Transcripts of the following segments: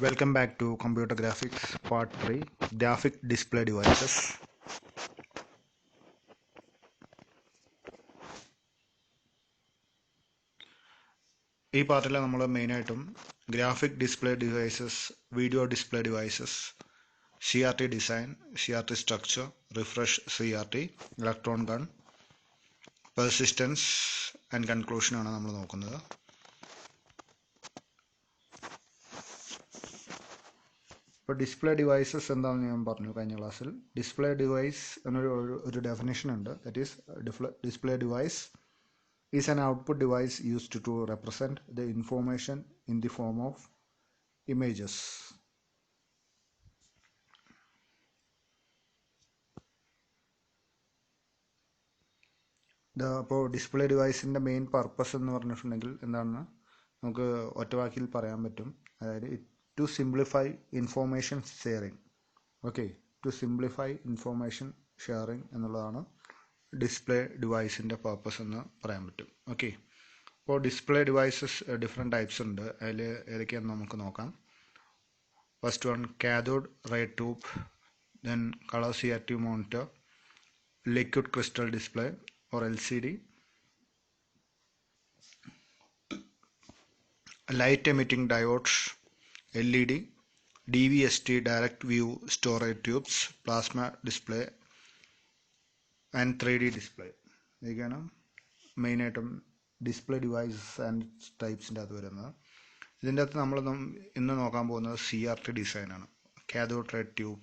Welcome back to Computer Graphics Part 3 Graphic Display Devices. ഈ പാർട്ടിൽ നമ്മൾ മെയിനായിട്ടും graphic display devices, video display devices, CRT design, CRT structure, refresh CRT, electron gun, persistence and കൺക്ലൂഷനാണ് നമ്മൾ നോക്കുന്നത്. ഇപ്പോൾ display devices എന്താണെന്ന് ഞാൻ പറഞ്ഞു കഴിഞ്ഞ ക്ലാസ്സിൽ. ഡിസ്പ്ലേ ഡിവൈസ് എന്നൊരു ഡെഫിനേഷൻ ഉണ്ട്. That is display device is an output device used to represent the information in the form of images. അപ്പോൾ ഡിസ്പ്ലേ ഡിവൈസിൻ്റെ മെയിൻ പർപ്പസ് എന്ന് പറഞ്ഞിട്ടുണ്ടെങ്കിൽ എന്താണെന്ന് നമുക്ക് ഒറ്റവാക്കിൽ പറയാൻ പറ്റും. അതായത് to simplify information sharing. Okay, to simplify information sharing എന്നുള്ളതാണ് ഡിസ്പ്ലേ ഡിവൈസിൻ്റെ പർപ്പസ് എന്ന് പറയാൻ പറ്റും. ഓക്കെ, അപ്പോൾ ഡിസ്പ്ലേ ഡിവൈസസ് ഡിഫറെൻറ്റ് ടൈപ്സ് ഉണ്ട്. അതിൽ ഏതൊക്കെയാണെന്ന് നമുക്ക് നോക്കാം. First one cathode ray tube, then colour CRT monitor, liquid crystal display or LCD, light emitting diodes LED, DVST direct view storage tubes, plasma display and 3D display. ഇതൊക്കെയാണ് മെയിനായിട്ടും display devices and ടൈപ്സിൻ്റെ അകത്ത് വരുന്നത്. ഇതിൻ്റെ അകത്ത് നമ്മൾ ഇന്ന് നോക്കാൻ പോകുന്നത് CRT ഡിസൈനാണ്. കാഥോഡ് റേ ട്യൂബ്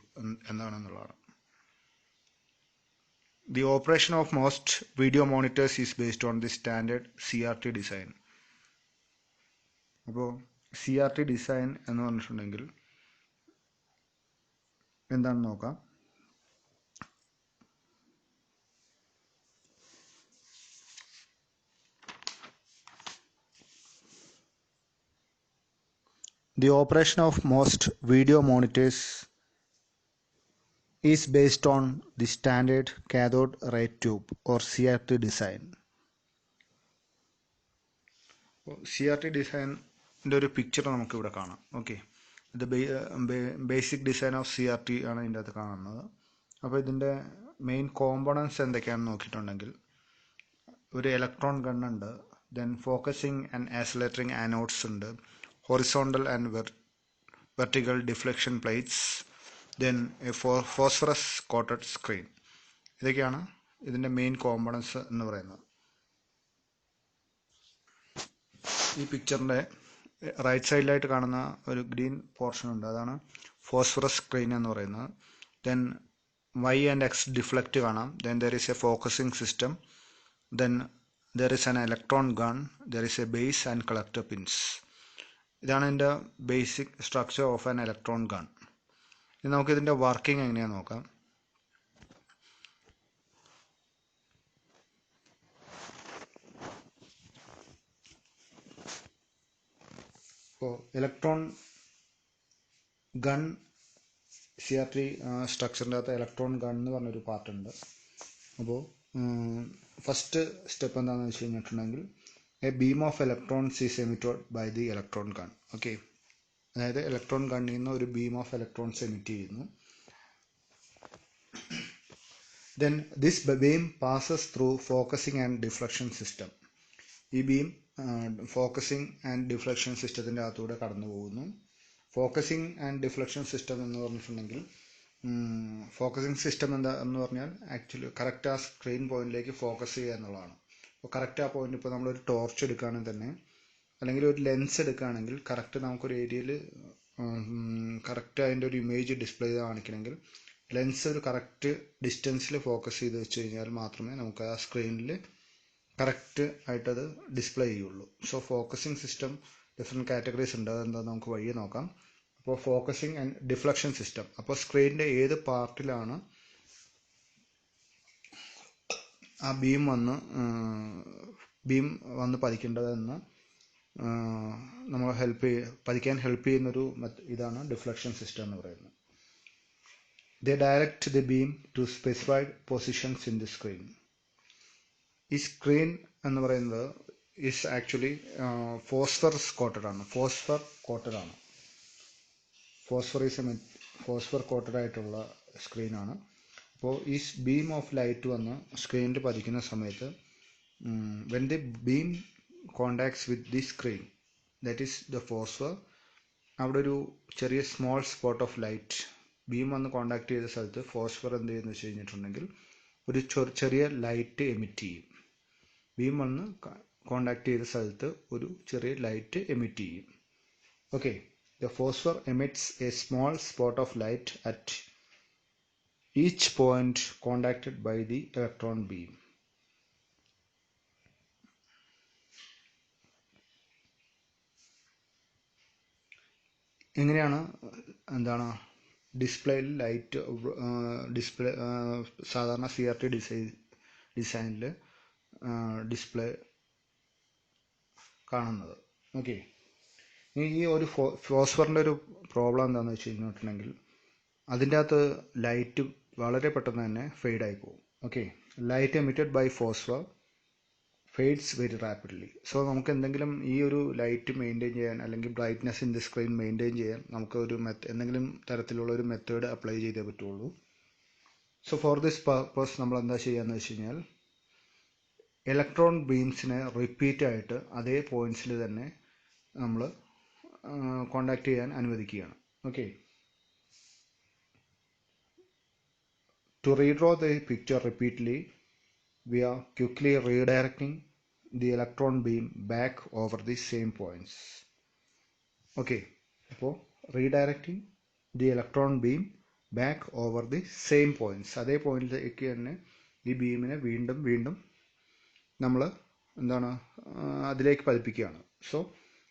എന്താണെന്നുള്ളതാണ്. The operation of most video monitors is based on the standard CRT design. അപ്പോൾ CRT ഡിസൈൻ എന്ന് പറഞ്ഞിട്ടുണ്ടെങ്കിൽ എന്താണെന്ന് നോക്കാം. The operation of most video monitors is based on the standard cathode ray tube or CRT design. CRT ഡിസൈനിൻ്റെ ഒരു picture നമുക്കിവിടെ കാണാം. Okay, ഇത് basic design of CRT ആണ് ഇതിൻ്റെ അകത്ത് കാണുന്നത്. അപ്പോൾ ഇതിൻ്റെ മെയിൻ കോമ്പണൻസ് എന്തൊക്കെയാണെന്ന് നോക്കിയിട്ടുണ്ടെങ്കിൽ ഒരു ഇലക്ട്രോൺ ഗണ്ണുണ്ട്, then focusing and accelerating anodes ഉണ്ട്, horizontal and vertical deflection plates, then a phosphorus coated screen. ഇതൊക്കെയാണ് ഇതിൻ്റെ മെയിൻ കോമ്പണൻസ് എന്ന് പറയുന്നത്. ഈ പിക്ചറിൻ്റെ റൈറ്റ് സൈഡിലായിട്ട് കാണുന്ന ഒരു ഗ്രീൻ പോർഷൻ ഉണ്ട്, അതാണ് ഫോസ്ഫറസ് സ്ക്രീൻ എന്ന് പറയുന്നത്. Then Y and X deflect കാണാം. Then there is a focusing system, then there is an electron gun, there is a base and collector pins. ഇതാണ് ഇതിൻ്റെ basic structure of an electron gun. ഇനി നമുക്കിതിൻ്റെ working എങ്ങനെയാണെന്ന് നോക്കാം. ഇപ്പോൾ electron gun CRT സ്ട്രക്ചറിൻ്റെ അകത്ത് electron gun എന്ന് പറഞ്ഞൊരു പാർട്ടുണ്ട്. അപ്പോൾ ഫസ്റ്റ് സ്റ്റെപ്പ് എന്താണെന്ന് വെച്ച് കഴിഞ്ഞിട്ടുണ്ടെങ്കിൽ a beam of electrons is emitted by the electron gun. Okay, അതായത് ഇലക്ട്രോൺ ഗണ്ണിൽ നിന്ന് ഒരു ബീം ഓഫ് ഇലക്ട്രോൺസ് എമിറ്റ് ചെയ്യുന്നു. Then this beam passes through focusing and deflection system. ഈ ബീം ഫോക്കസിങ് ആൻഡ് ഡിഫ്ലക്ഷൻ സിസ്റ്റത്തിൻ്റെ അകത്തൂടെ കടന്നു പോകുന്നു. ഫോക്കസിങ് ആൻഡ് ഡിഫ്ലക്ഷൻ സിസ്റ്റം എന്ന് പറഞ്ഞിട്ടുണ്ടെങ്കിൽ ഫോക്കസിങ് സിസ്റ്റം എന്ന് പറഞ്ഞാൽ ആക്ച്വലി കറക്റ്റ് ആ സ്ക്രീൻ പോയിന്റിലേക്ക് ഫോക്കസ് ചെയ്യുക എന്നുള്ളതാണ്. അപ്പോൾ കറക്റ്റ് ആ പോയിന്റ്, ഇപ്പോൾ നമ്മളൊരു ടോർച്ച് എടുക്കുകയാണെങ്കിൽ തന്നെ, അല്ലെങ്കിൽ ഒരു ലെൻസ് എടുക്കുകയാണെങ്കിൽ കറക്റ്റ് നമുക്കൊരു ഏരിയയിൽ കറക്റ്റ് അതിൻ്റെ ഒരു ഇമേജ് ഡിസ്പ്ലേ ചെയ്ത് കാണിക്കണമെങ്കിൽ ലെൻസ് ഒരു കറക്റ്റ് ഡിസ്റ്റൻസിൽ ഫോക്കസ് ചെയ്ത് വെച്ച് കഴിഞ്ഞാൽ മാത്രമേ നമുക്ക് ആ സ്ക്രീനിൽ കറക്റ്റ് ആയിട്ടത് ഡിസ്പ്ലേ ചെയ്യുള്ളൂ. So focusing system different categories ഉണ്ട്, അതെന്താ നമുക്ക് വഴിയെ നോക്കാം. അപ്പോൾ ഫോക്കസിങ് ആൻഡ് ഡിഫ്ലക്ഷൻ സിസ്റ്റം, അപ്പോൾ സ്ക്രീനിൻ്റെ ഏത് പാർട്ടിലാണ് ആ ബീം വന്ന് പതിക്കേണ്ടതെന്ന് നമ്മൾ പതിക്കാൻ ഹെൽപ്പ് ചെയ്യുന്നൊരു ഇതാണ് ഡിഫ്ലക്ഷൻ സിസ്റ്റം എന്ന് പറയുന്നത്. They direct the beam to specified positions in the screen. ഈ സ്ക്രീൻ എന്ന് പറയുന്നത് ഈസ് ആക്ച്വലി ഫോസ്ഫർ കോട്ടഡ് ആണ്. ഫോസ്ഫർ കോട്ടഡ് ആയിട്ടുള്ള സ്ക്രീനാണ്. അപ്പോൾ ഈ ബീം ഓഫ് ലൈറ്റ് വന്ന് സ്ക്രീനിൽ പതിക്കുന്ന സമയത്ത് when the beam contacts with the screen, that is the phosphor, അവിടെ ഒരു ചെറിയ small spot of light beam വന്ന് കോണ്ടാക്ട് ചെയ്ത സ്ഥലത്ത് ഫോസ്ഫർ എന്ത് ചെയ്യുന്നു വെച്ച് കഴിഞ്ഞിട്ടുണ്ടെങ്കിൽ ഒരു ചെറിയ ലൈറ്റ് എമിറ്റ് ചെയ്യും. ബീം വന്ന് കോണ്ടാക്ട് ചെയ്ത സ്ഥലത്ത് ഒരു ചെറിയ ലൈറ്റ് എമിറ്റ് ചെയ്യും. Okay, the phosphor emits A small spot of light at each point contacted by the electron beam. ഇങ്ങനെയാണ് ഡിസ്പ്ലേയിൽ ലൈറ്റ് സാധാരണ CRT ഡിസൈനിൽ ഡിസ്പ്ലേ കാണുന്നത്. ഓക്കെ, ഈ ഒരു ഫോസ്ഫറിൻ്റെ ഒരു പ്രോബ്ലം എന്താണെന്ന് വെച്ച് കഴിഞ്ഞിട്ടുണ്ടെങ്കിൽ അതിൻ്റെ അകത്ത് ലൈറ്റ് വളരെ പെട്ടെന്ന് തന്നെ ഫെയ്ഡായി പോകും. Okay, light emitted by phosphor fades very rapidly. So നമുക്ക് എന്തെങ്കിലും ഈ ഒരു ലൈറ്റ് മെയിൻറ്റെയിൻ ചെയ്യാൻ അല്ലെങ്കിൽ brightness in the screen maintain ചെയ്യാൻ നമുക്ക് ഒരു എന്തെങ്കിലും തരത്തിലുള്ള ഒരു മെത്തേഡ് അപ്ലൈ ചെയ്തേ പറ്റുള്ളൂ. സോ ഫോർ ദിസ് പർപ്പസ് നമ്മൾ എന്താ ചെയ്യുകയെന്ന് വെച്ച് കഴിഞ്ഞാൽ ഇലക്ട്രോൺ ബീംസിനെ റിപ്പീറ്റ് ആയിട്ട് അതേ പോയിന്റ്സിൽ തന്നെ നമ്മൾ കോണ്ടാക്ട് ചെയ്യാൻ അനുവദിക്കുകയാണ്. Okay, to redraw the picture repeatedly, we are quickly redirecting the electron beam back over the same points. Okay, അപ്പോൾ redirecting the electron beam back over the same points, അതേ പോയിന്റിലേക്ക് തന്നെ ഈ ബീമിനെ വീണ്ടും നമ്മൾ അതിലേക്ക് പതിപ്പിക്കുകയാണ്. സോ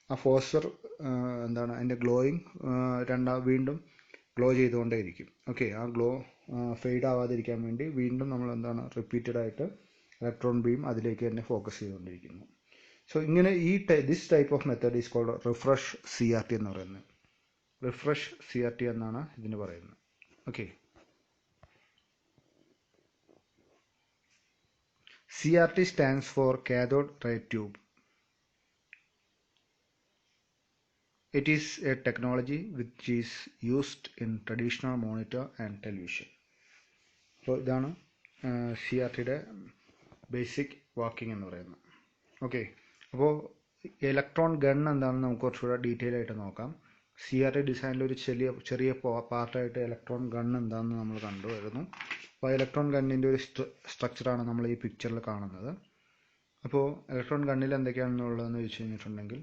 ആ ഫോസ്ഫർ അതിൻ്റെ ഗ്ലോയിങ് വീണ്ടും ഗ്ലോ ചെയ്തുകൊണ്ടേയിരിക്കും. ഓക്കെ, ആ ഗ്ലോ ഫെയ്ഡ് ആവാതിരിക്കാൻ വേണ്ടി വീണ്ടും നമ്മൾ റിപ്പീറ്റഡ് ആയിട്ട് ഇലക്ട്രോൺ ബീം അതിലേക്ക് തന്നെ ഫോക്കസ് ചെയ്തുകൊണ്ടിരിക്കുന്നു. സോ ഇങ്ങനെ this type of method is called refresh CRT എന്ന് പറയുന്നത്. റിഫ്രഷ് CRT എന്നാണ് ഇതിന് പറയുന്നത്. Okay, CRT stands for cathode ray tube. It is a technology which is used in traditional monitor and television. അപ്പോൾ ഇതാണ് CRTയുടെ basic working എന്ന് പറയുന്നത്. Okay, അപ്പോൾ ഇലക്ട്രോൺ ഗൺ എന്താണെന്ന് നമുക്ക് കുറച്ചുകൂടെ ഡീറ്റെയിൽ ആയിട്ട് നോക്കാം. CRT ഡിസൈനിൽ ഒരു ചെറിയ പാർട്ടായിട്ട് ഇലക്ട്രോൺ ഗൺ എന്താണെന്ന് നമ്മൾ കണ്ടുവരുന്നു. അപ്പോൾ ഇലക്ട്രോൺ ഗണ്ണിൻ്റെ ഒരു സ്ട്രക്ചറാണ് നമ്മൾ ഈ പിക്ചറിൽ കാണുന്നത്. അപ്പോൾ ഇലക്ട്രോൺ ഗണ്ണിൽ എന്തൊക്കെയാണെന്നുള്ളതെന്ന് വെച്ച് കഴിഞ്ഞിട്ടുണ്ടെങ്കിൽ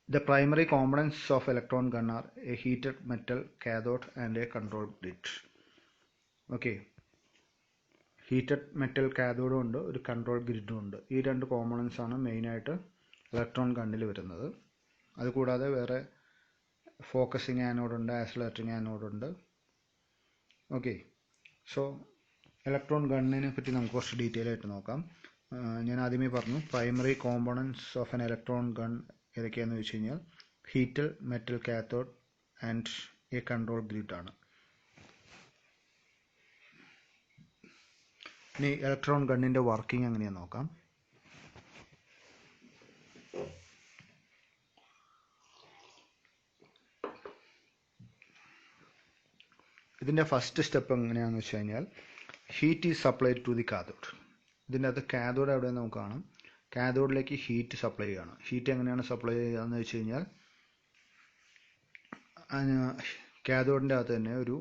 the primary components of electron gun are a heated metal cathode and a control grid. Okay, heated metal cathode ഉണ്ട്, ഒരു കൺട്രോൾ ഗ്രിഡും ഉണ്ട്. ഈ രണ്ട് കോമ്പണൻസ് ആണ് മെയിനായിട്ട് ഇലക്ട്രോൺ ഗണ്ണിൽ വരുന്നത്. അതുകൂടാതെ വേറെ ഫോക്കസിങ് ആനോഡുണ്ട്, ആക്സിലറേറ്റിംഗ് ആനോഡുണ്ട്. ഓക്കെ, സോ ഇലക്ട്രോൺ ഗണ്ണിനെ പറ്റി നമുക്ക് കുറച്ച് ഡീറ്റെയിൽ ആയിട്ട് നോക്കാം. ഞാൻ ആദ്യമേ പറഞ്ഞു primary components of an electron gun ഏതൊക്കെയാണെന്ന് വെച്ച് കഴിഞ്ഞാൽ heated metal cathode and a control grid ആണ്. ഇനി ഇലക്ട്രോൺ ഗണ്ണിൻ്റെ വർക്കിംഗ് എങ്ങനെയാണെന്ന് നോക്കാം. ഇതിൻ്റെ ഫസ്റ്റ് സ്റ്റെപ്പ് എങ്ങനെയാണെന്ന് വെച്ച് കഴിഞ്ഞാൽ heat is supplied to the cathode. ഇതിൻ്റെ അകത്ത് കാഥോഡ് എവിടെയെന്ന് നമുക്ക് കാണാം. കാഥോഡിലേക്ക് ഹീറ്റ് സപ്ലൈ ചെയ്യുകയാണ്. ഹീറ്റ് എങ്ങനെയാണ് സപ്ലൈ ചെയ്യുകയെന്ന് വെച്ച് കഴിഞ്ഞാൽ കാഥോഡിൻ്റെ അകത്ത് തന്നെ ഒരു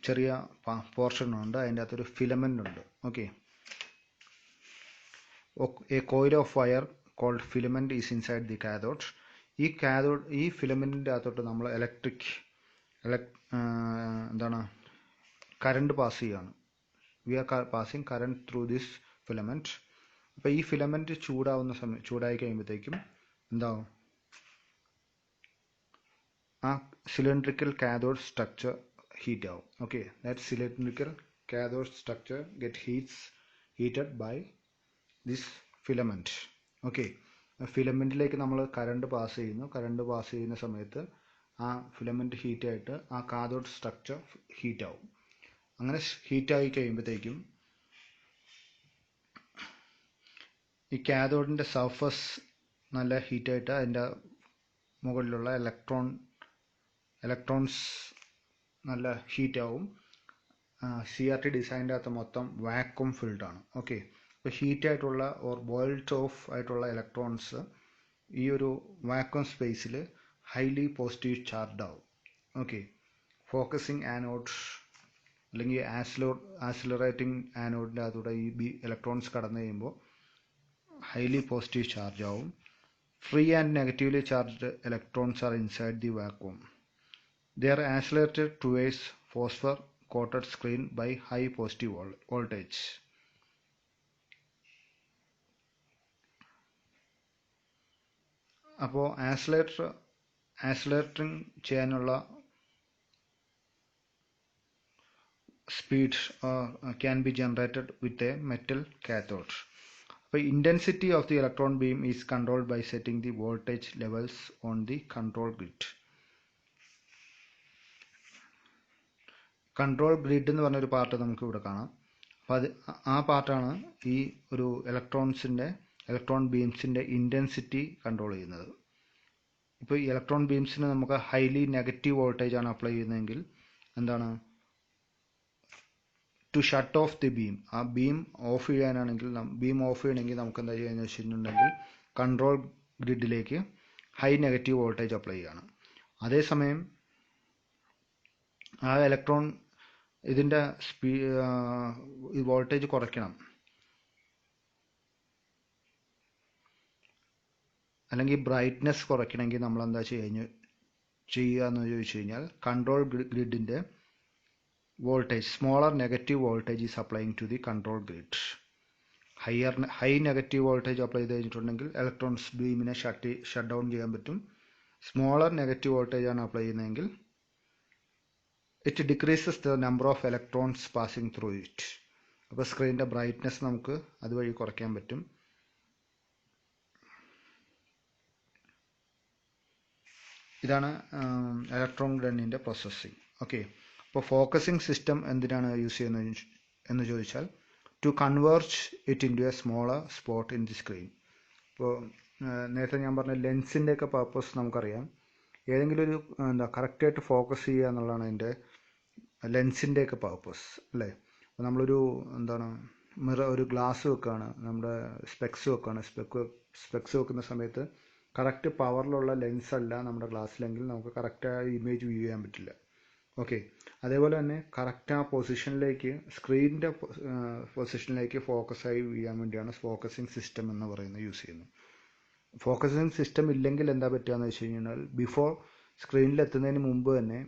ചെറിയ പോർഷൻ ഉണ്ട്, അതിൻ്റെ അകത്തൊരു ഫിലമെൻ്റ് ഉണ്ട്. Okay, a coil of wire cold filament is inside the cathode. ഈ ഫിലമെൻറ്റിൻ്റെ അകത്തോട്ട് നമ്മൾ കറണ്ട് പാസ് ചെയ്യുകയാണ്. We are passing current through this filament. അപ്പോൾ ഈ ഫിലമെൻറ്റ് ചൂടായി കഴിയുമ്പോഴത്തേക്കും എന്താവും, ആ സിലിണ്ടറിക്കൽ കാഥോഡ് സ്ട്രക്ചർ ഹീറ്റ് ആവും. Okay, that cylindrical cathode structure heated by this filament. Okay, ഫിലമെൻറ്റിലേക്ക് നമ്മൾ കറണ്ട് പാസ് ചെയ്യുന്നു. കറണ്ട് പാസ് ചെയ്യുന്ന സമയത്ത് ആ ഫിലമെൻറ്റ് ഹീറ്റായിട്ട് ആ കാഥോഡ് സ്ട്രക്ചർ ഹീറ്റാവും. അങ്ങനെ ഹീറ്റായി കഴിയുമ്പോഴത്തേക്കും ഈ കാഥോഡിൻ്റെ സർഫസ് നല്ല ഹീറ്റായിട്ട് അതിൻ്റെ മുകളിലുള്ള ഇലക്ട്രോൺസ് നല്ല ഹീറ്റാവും. CRT ഡിസൈനിൻ്റെ അകത്ത് മൊത്തം വാക്വം ഫിൽഡ് ആണ്. ഓക്കെ, ഇപ്പോൾ ഹീറ്റായിട്ടുള്ള ഓർ ബോയിൽഡ് ഓഫ് ആയിട്ടുള്ള ഇലക്ട്രോൺസ് ഈ ഒരു വാക്വം സ്പേസിൽ ഹൈലി പോസിറ്റീവ് ചാർജ്ഡ് ആവും. ഓക്കെ, ഫോക്കസിങ് ആനോഡ് അല്ലെങ്കിൽ ആക്സിലറേറ്റിംഗ് ആനോഡിൻ്റെ അതോടെ ഈ ഇലക്ട്രോൺസ് കടന്നു കഴിയുമ്പോൾ ഹൈലി പോസിറ്റീവ് ചാർജ് ആവും. Free and negatively charged electrons are inside the vacuum. They are accelerated towards phosphor coated screen by high positive voltage. അപ്പോൾ accelerating ചെയ്യാനുള്ള speed can be generated with a metal cathode. അപ്പോൾ intensity of the electron beam is controlled by setting the voltage levels on the control grid. Control grid എന്ന് പറഞ്ഞൊരു part നമുക്ക് ഇവിടെ കാണാം. അപ്പോൾ ആ പാർട്ടാണ് ഈ ഒരു ഇലക്ട്രോൺ ബീംസിൻ്റെ ഇൻറ്റൻസിറ്റി കൺട്രോൾ ചെയ്യുന്നത്. ഇപ്പോൾ ഈ ഇലക്ട്രോൺ ബീംസിന് നമുക്ക് ഹൈലി നെഗറ്റീവ് വോൾട്ടേജ് ആണ് അപ്ലൈ ചെയ്യുന്നതെങ്കിൽ എന്താണ്, to shut off the beam, ആ ബീം ഓഫ് ചെയ്യണമെങ്കിൽ നമുക്ക് എന്താ ചെയ്യുകയെന്ന് വെച്ചിട്ടുണ്ടെങ്കിൽ കൺട്രോൾ ഗ്രിഡിലേക്ക് ഹൈ നെഗറ്റീവ് വോൾട്ടേജ് അപ്ലൈ ചെയ്യണം. അതേസമയം ആ ഇലക്ട്രോൺ ഇതിൻ്റെ വോൾട്ടേജ് കുറയ്ക്കണം, അല്ലെങ്കിൽ ബ്രൈറ്റ്നെസ് കുറയ്ക്കണമെങ്കിൽ നമ്മൾ എന്താ ചെയ്യുക എന്ന് ചോദിച്ചു കഴിഞ്ഞാൽ കൺട്രോൾ ഗ്രിഡിൻ്റെ voltage, smaller negative voltage is applying to the control grid. High negative voltage apply ചെയ്ത് കഴിഞ്ഞിട്ടുണ്ടെങ്കിൽ ഇലക്ട്രോൺസ് ബീമിനെ ഷട്ട് ഡൗൺ ചെയ്യാൻ പറ്റും. സ്മോളർ നെഗറ്റീവ് വോൾട്ടേജ് ആണ് അപ്ലൈ ചെയ്യുന്നതെങ്കിൽ it decreases the number of electrons passing through it. അപ്പോൾ സ്ക്രീനിൻ്റെ brightness നമുക്ക് അതുവഴി കുറയ്ക്കാൻ പറ്റും. ഇതാണ് ഇലക്ട്രോൺ ഗണ്ണിൻ്റെ പ്രോസസ്സിങ്. ഓക്കെ, അപ്പോൾ ഫോക്കസിങ് സിസ്റ്റം എന്തിനാണ് യൂസ് ചെയ്യുന്നത് എന്ന് ചോദിച്ചാൽ to converge it into a smaller spot in the screen. ഇപ്പോൾ നേരത്തെ ഞാൻ പറഞ്ഞ ലെൻസിൻ്റെയൊക്കെ പർപ്പസ് നമുക്കറിയാം. ഏതെങ്കിലും ഒരു കറക്റ്റായിട്ട് ഫോക്കസ് ചെയ്യുക എന്നുള്ളതാണ് അതിൻ്റെ ലെൻസിൻ്റെയൊക്കെ പർപ്പസ് അല്ലേ. അപ്പോൾ നമ്മളൊരു ഒരു ഗ്ലാസ് വെക്കുകയാണ്, നമ്മുടെ സ്പെക്സ് വെക്കുന്ന സമയത്ത് കറക്റ്റ് പവറിലുള്ള ലെൻസ് അല്ല നമ്മുടെ ഗ്ലാസ്സിലെങ്കിൽ നമുക്ക് കറക്റ്റായ ഇമേജ് വ്യൂ ചെയ്യാൻ പറ്റില്ല. ഓക്കെ, അതേപോലെ തന്നെ കറക്റ്റ് ആ പൊസിഷനിലേക്ക്, സ്ക്രീനിൻ്റെ പൊസിഷനിലേക്ക് ഫോക്കസായി ചെയ്യാൻ വേണ്ടിയാണ് ഫോക്കസിങ് സിസ്റ്റം എന്ന് പറയുന്നത് യൂസ് ചെയ്യുന്നത്. ഫോക്കസിങ് സിസ്റ്റം ഇല്ലെങ്കിൽ എന്താ പറ്റുകയെന്ന് വെച്ച് കഴിഞ്ഞാൽ ബിഫോർ സ്ക്രീനിലെത്തുന്നതിന് മുമ്പ് തന്നെ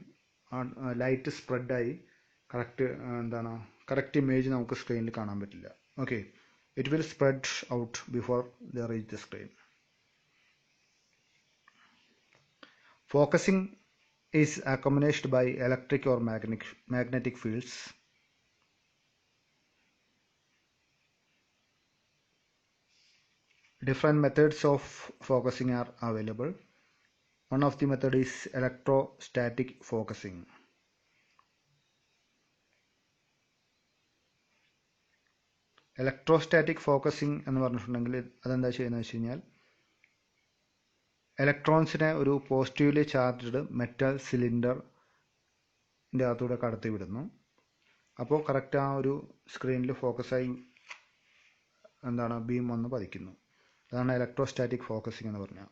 ലൈറ്റ് സ്പ്രെഡായി കറക്റ്റ് ഇമേജ് നമുക്ക് സ്ക്രീനിൽ കാണാൻ പറ്റില്ല. Okay, it will spread out before the reach the screen. Focusing is accompanied by electric or magnetic fields. Different methods of focusing are available. One of the method is electrostatic focusing. Electrostatic focusing എന്ന് പറഞ്ഞിട്ടുണ്ടെങ്കിൽ അതെന്താ ചെയ്യുന്നത് വെച്ച് കഴിഞ്ഞാൽ ഇലക്ട്രോൺസിനെ ഒരു positively charged metal സിലിണ്ടറിൻ്റെ അകത്തൂടെ കടത്തി വിടുന്നു. അപ്പോൾ കറക്റ്റ് ആ ഒരു സ്ക്രീനിൽ ഫോക്കസായി ബീം വന്ന് പതിക്കുന്നു. അതാണ് ഇലക്ട്രോസ്റ്റാറ്റിക് ഫോക്കസിംഗ് എന്ന് പറഞ്ഞാൽ.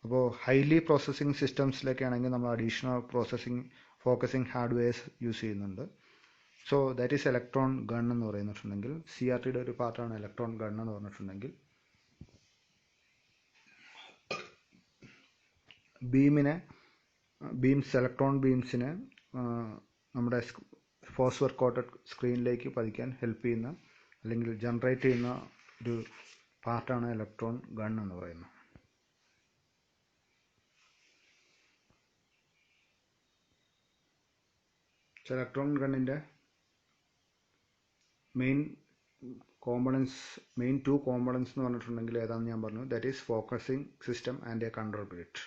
അപ്പോൾ ഹൈലി പ്രോസസ്സിംഗ് സിസ്റ്റംസിലൊക്കെ ആണെങ്കിൽ നമ്മൾ അഡീഷണൽ ഫോക്കസിംഗ് ഹാർഡ്വെയർസ് യൂസ് ചെയ്യുന്നുണ്ട്. So that is electron gun എന്ന് പറഞ്ഞിട്ടുണ്ടെങ്കിൽ, CRTയുടെ ഒരു പാർട്ടാണ് ഇലക്ട്രോൺ ഗൺ എന്ന് പറഞ്ഞിട്ടുണ്ടെങ്കിൽ ഇലക്ട്രോൺ ബീംസിനെ നമ്മുടെ ഫോസ്ഫർ കോട്ടഡ് സ്ക്രീനിലേക്ക് പതിക്കാൻ ഹെൽപ്പ് ചെയ്യുന്ന അല്ലെങ്കിൽ ജനറേറ്റ് ചെയ്യുന്ന ഒരു പാർട്ടാണ് ഇലക്ട്രോൺ ഗൺ എന്ന് പറയുന്നത്. ഇലക്ട്രോൺ ഗണ്ണിൻ്റെ മെയിൻ ടു കോമ്പണൻസ് എന്ന് പറഞ്ഞിട്ടുണ്ടെങ്കിൽ ഏതാണെന്ന് ഞാൻ പറഞ്ഞു. That is focusing system and a control grid.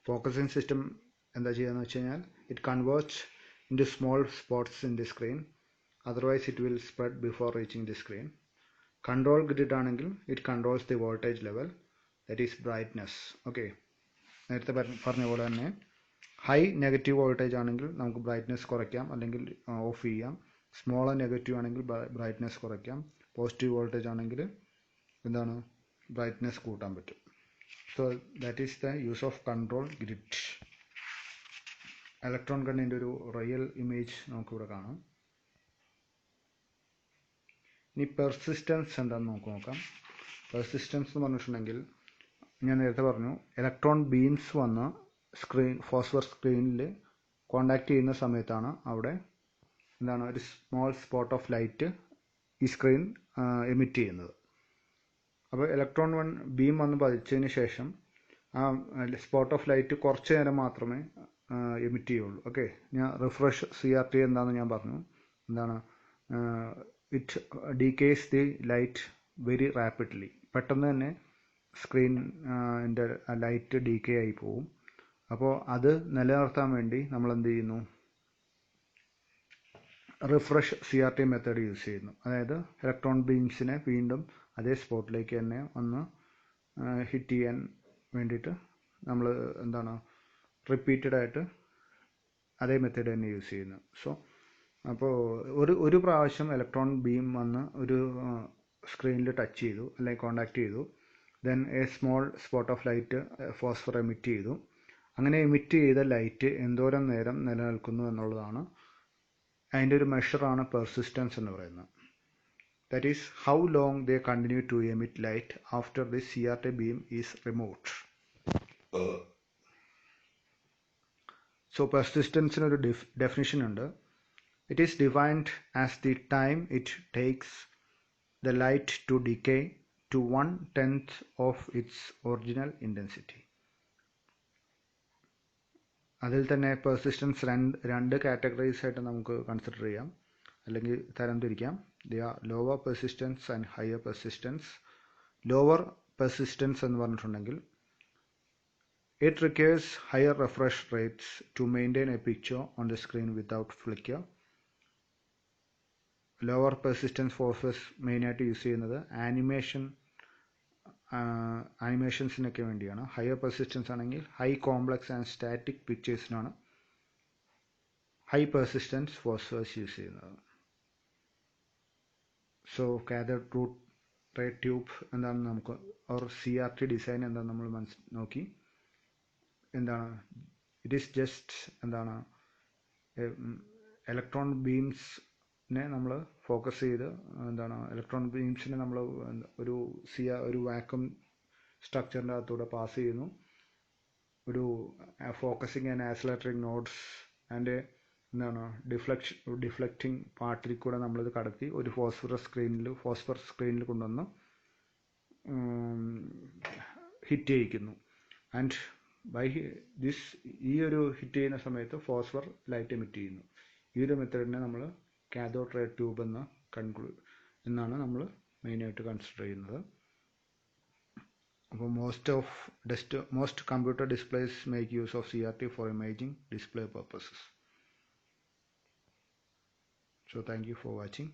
Focusing system എന്താ ചെയ്യുകയെന്ന് വെച്ച് കഴിഞ്ഞാൽ it converts into small spots in the screen, otherwise it will spread before reaching the screen. Control grid ആണെങ്കിൽ it controls the voltage level, that is brightness. Okay, നേരത്തെ പറഞ്ഞ പോലെ തന്നെ high negative voltage ആണെങ്കിൽ നമുക്ക് brightness കുറയ്ക്കാം അല്ലെങ്കിൽ off ചെയ്യാം. സ്മോൾ നെഗറ്റീവ് ആണെങ്കിൽ ബ്രൈറ്റ്നെസ് കുറയ്ക്കാം. പോസിറ്റീവ് വോൾട്ടേജ് ആണെങ്കിൽ എന്താണ് ബ്രൈറ്റ്നെസ് കൂട്ടാൻ പറ്റും. So that is the use of control grid. Electron ഗണ്ണിൻ്റെ ഒരു റിയൽ ഇമേജ് നമുക്കിവിടെ കാണാം. ഇനി പെർസിസ്റ്റൻസ് എന്താണെന്ന് നമുക്ക് നോക്കാം. പെർസിസ്റ്റൻസ് എന്ന് പറഞ്ഞിട്ടുണ്ടെങ്കിൽ ഞാൻ നേരത്തെ പറഞ്ഞു, ഇലക്ട്രോൺ ബീംസ് വന്ന് ഫോസ്ഫർ സ്ക്രീനിൽ കോണ്ടാക്ട് ചെയ്യുന്ന സമയത്താണ് അവിടെ എന്താണ് ഒരു സ്മോൾ സ്പോട്ട് ഓഫ് ലൈറ്റ് ഈ സ്ക്രീൻ എമിറ്റ് ചെയ്യുന്നത്. അപ്പോൾ ഇലക്ട്രോൺ ബീം വന്ന് പതിച്ചതിന് ശേഷം ആ സ്പോട്ട് ഓഫ് ലൈറ്റ് കുറച്ച് നേരം മാത്രമേ എമിറ്റ് ചെയ്യുള്ളൂ. ഓക്കെ, ഞാൻ റിഫ്രഷ് CRT എന്താണെന്ന് ഞാൻ പറഞ്ഞു. എന്താണ് it decays the light very rapidly. പെട്ടെന്ന് തന്നെ സ്ക്രീനിൻ്റെ ലൈറ്റ് ഡീക്കേ ആയി പോവും. അപ്പോൾ അത് നിലനിർത്താൻ വേണ്ടി നമ്മൾ എന്ത് ചെയ്യുന്നു, റിഫ്രഷ് CRT മെത്തേഡ് യൂസ് ചെയ്യുന്നു. അതായത് ഇലക്ട്രോൺ ബീംസിനെ വീണ്ടും അതേ സ്പോട്ടിലേക്ക് തന്നെ ഒന്ന് ഹിറ്റ് ചെയ്യാൻ വേണ്ടിയിട്ട് നമ്മൾ എന്താണ് റിപ്പീറ്റഡ് ആയിട്ട് അതേ മെത്തേഡ് തന്നെ യൂസ് ചെയ്യുന്നു. സോ അപ്പോൾ ഒരു പ്രാവശ്യം ഇലക്ട്രോൺ ബീം വന്ന് ഒരു സ്ക്രീനിൽ ടച്ച് ചെയ്തു അല്ലെങ്കിൽ കോണ്ടാക്ട് ചെയ്തു, then A small spot of light phosphor emit ചെയ്തു. അങ്ങനെ എമിറ്റ് ചെയ്ത ലൈറ്റ് എന്തോരം നേരം നിലനിൽക്കുന്നു എന്നുള്ളതാണ് അതിൻ്റെ ഒരു മെഷറാണ് പെർസിസ്റ്റൻസ് എന്ന് പറയുന്നത്. That is how long they continue to emit light after the CRT beam is removed. So persistence in a definition under it is defined as the time it takes the light to decay to 1/10 of its original intensity. അതിൽ തന്നെ persistence രണ്ട് categories ആയിട്ട് നമുക്ക് consider ചെയ്യാം അല്ലെങ്കിൽ തരംതിരിക്കാം. They are lower persistence and higher persistence. Lower persistence എന്ന് പറഞ്ഞിട്ടുണ്ടെങ്കിൽ it requires higher refresh rates to maintain a picture on the screen without flicker. Lower persistence phosphors മെയിനായിട്ട് യൂസ് ചെയ്യുന്നത് ആനിമേഷൻസിനൊക്കെ വേണ്ടിയാണ്. ഹയർ പെർസിസ്റ്റൻസ് ആണെങ്കിൽ ഹൈ കോംപ്ലക്സ് ആൻഡ് സ്റ്റാറ്റിക് പിക്ചേഴ്സിനാണ് high persistence phosphors use ചെയ്യുന്നത്. So cathode root ray tube എന്താണെന്ന് നമുക്ക് or CRT design എന്താണെന്ന് നമ്മൾ നോക്കി. എന്താണ് ഇറ്റ് ഈസ് ജസ്റ്റ് എന്താണ് ഇലക്ട്രോൺ ബീംസിനെ നമ്മൾ ഫോക്കസ് ചെയ്ത് എന്താണ് ഇലക്ട്രോൺ ബീംസിനെ നമ്മൾ ഒരു വാക്വം സ്ട്രക്ചറിൻ്റെ അകത്തൂടെ പാസ് ചെയ്യുന്നു. ഒരു focusing and accelerating nodes and എന്താണ് ഡിഫ്ലക്റ്റിംഗ് പാർട്ടിൽ കൂടെ നമ്മളിത് കടത്തി ഒരു ഫോസ്ഫർ സ്ക്രീനിൽ കൊണ്ടുവന്ന് ഹിറ്റ് ചെയ്യിക്കുന്നു. ആൻഡ് ബൈ ദിസ് ഈ ഒരു ഹിറ്റ് ചെയ്യുന്ന സമയത്ത് ഫോസ്ഫർ ലൈറ്റ് എമിറ്റ് ചെയ്യുന്നു. ഈ ഒരു മെത്തേഡിനെ നമ്മൾ കാഥോഡ് റേ ട്യൂബ് എന്നാണ് നമ്മൾ മെയിനായിട്ട് കൺസിഡർ ചെയ്യുന്നത്. അപ്പോൾ most computer displays make use of CRT for imaging display purposes. So thank you for watching.